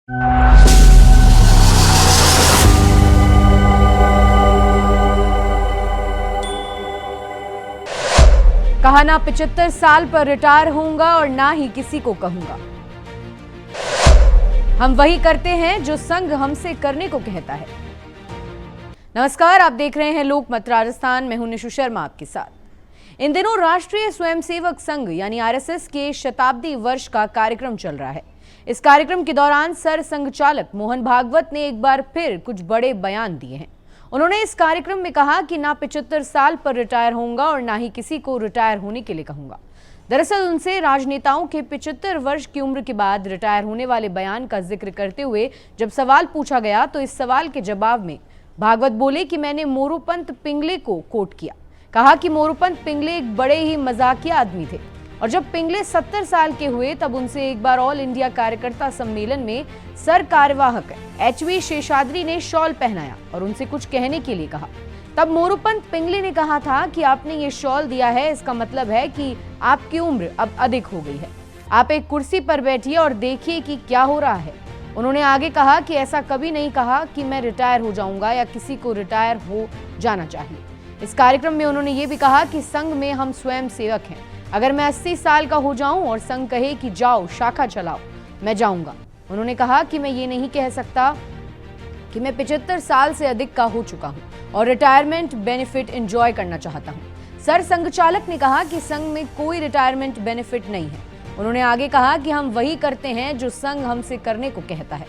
कहा ना 75 साल पर रिटायर होऊंगा और ना ही किसी को कहूंगा। हम वही करते हैं जो संघ हमसे करने को कहता है। नमस्कार, आप देख रहे हैं लोकमत राजस्थान। मैं हूं निशु शर्मा आपके साथ। इन दिनों राष्ट्रीय स्वयंसेवक संघ यानी आरएसएस के शताब्दी वर्ष का कार्यक्रम चल रहा है। इस कार्यक्रम के दौरान सर संघचालक मोहन भागवत ने एक बार फिर कुछ बड़े बयान दिए हैं। उन्होंने इस कार्यक्रम में कहा कि ना 75 साल पर रिटायर होऊंगा और ना ही किसी को रिटायर होने के लिए कहूंगा। दरअसल उनसे राजनेताओं के 75 वर्ष की उम्र के बाद रिटायर होने वाले बयान का जिक्र करते हुए जब सवाल पूछा गया तो इस सवाल के जवाब में भागवत बोले कि मैंने मोरोपंत पिंगले को कोट किया। कहा कि मोरोपंत पिंगले एक बड़े ही मजाकिया आदमी थे और जब पिंगले 70 साल के हुए तब उनसे एक बार ऑल इंडिया कार्यकर्ता सम्मेलन में सर कार्यवाहक एचवी शेषाद्री ने शॉल पहनाया और उनसे कुछ कहने के लिए कहा। तब मोरोपंत पिंगले ने कहा था कि आपने ये शॉल दिया है, इसका मतलब है कि आपकी उम्र अब अधिक हो गई है। आप एक कुर्सी पर बैठिए और देखिए कि क्या हो रहा है। उन्होंने आगे कहा कि ऐसा कभी नहीं कहा कि मैं रिटायर हो जाऊंगा या किसी को रिटायर हो जाना चाहिए। इस कार्यक्रम में उन्होंने ये भी कहा कि संघ में हम स्वयं सेवक हैं। अगर मैं 80 साल का हो जाऊं और संघ कहे कि जाओ शाखा चलाओ, मैं जाऊंगा। उन्होंने कहा कि मैं ये नहीं कह सकता कि मैं 75 साल से अधिक का हो चुका हूं और रिटायरमेंट बेनिफिट एंजॉय करना चाहता हूं। सर संघचालक ने कहा कि संघ में कोई रिटायरमेंट बेनिफिट नहीं है। उन्होंने आगे कहा कि हम वही करते हैं जो संघ हमसे करने को कहता है।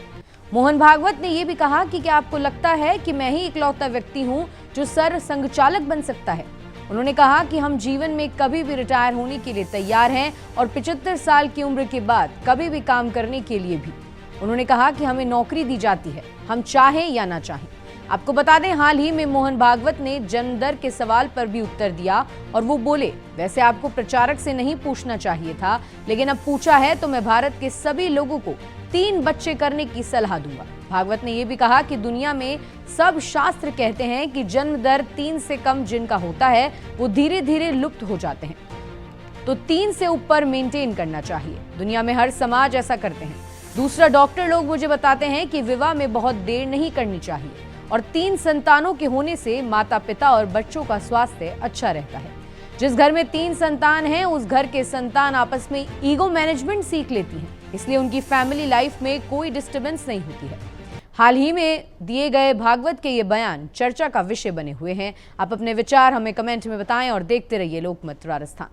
मोहन भागवत ने यह भी कहा कि क्या आपको लगता है कि मैं ही इकलौता व्यक्ति हूं जो सर संघचालक बन सकता है। उन्होंने कहा कि हम जीवन में कभी भी रिटायर होने के लिए तैयार हैं और 75 साल की उम्र के बाद कभी भी काम करने के लिए भी। उन्होंने कहा कि हमें नौकरी दी जाती है, हम चाहें या ना चाहें। आपको बता दें, हाल ही में मोहन भागवत ने जन्म दर के सवाल पर भी उत्तर दिया और वो बोले, वैसे आपको प्रचारक से नहीं पूछना चाहिए था, लेकिन अब पूछा है तो मैं भारत के सभी लोगों को 3 बच्चे करने की सलाह दूंगा। भागवत ने यह भी कहा कि दुनिया में सब शास्त्र कहते हैं कि जन्म दर 3 से कम जिनका होता है वो धीरे धीरे लुप्त हो जाते हैं, तो 3 से ऊपर मेंटेन करना चाहिए। दुनिया में हर समाज ऐसा करते हैं। दूसरा, डॉक्टर लोग मुझे बताते हैं कि विवाह में बहुत देर नहीं करनी चाहिए और 3 संतानों के होने से माता पिता और बच्चों का स्वास्थ्य अच्छा रहता है। जिस घर में 3 संतान हैं उस घर के संतान आपस में ईगो मैनेजमेंट सीख लेती हैं, इसलिए उनकी फैमिली लाइफ में कोई डिस्टर्बेंस नहीं होती है। हाल ही में दिए गए भागवत के ये बयान चर्चा का विषय बने हुए हैं। आप अपने विचार हमें कमेंट में बताएं और देखते रहिए लोकमत राजस्थान।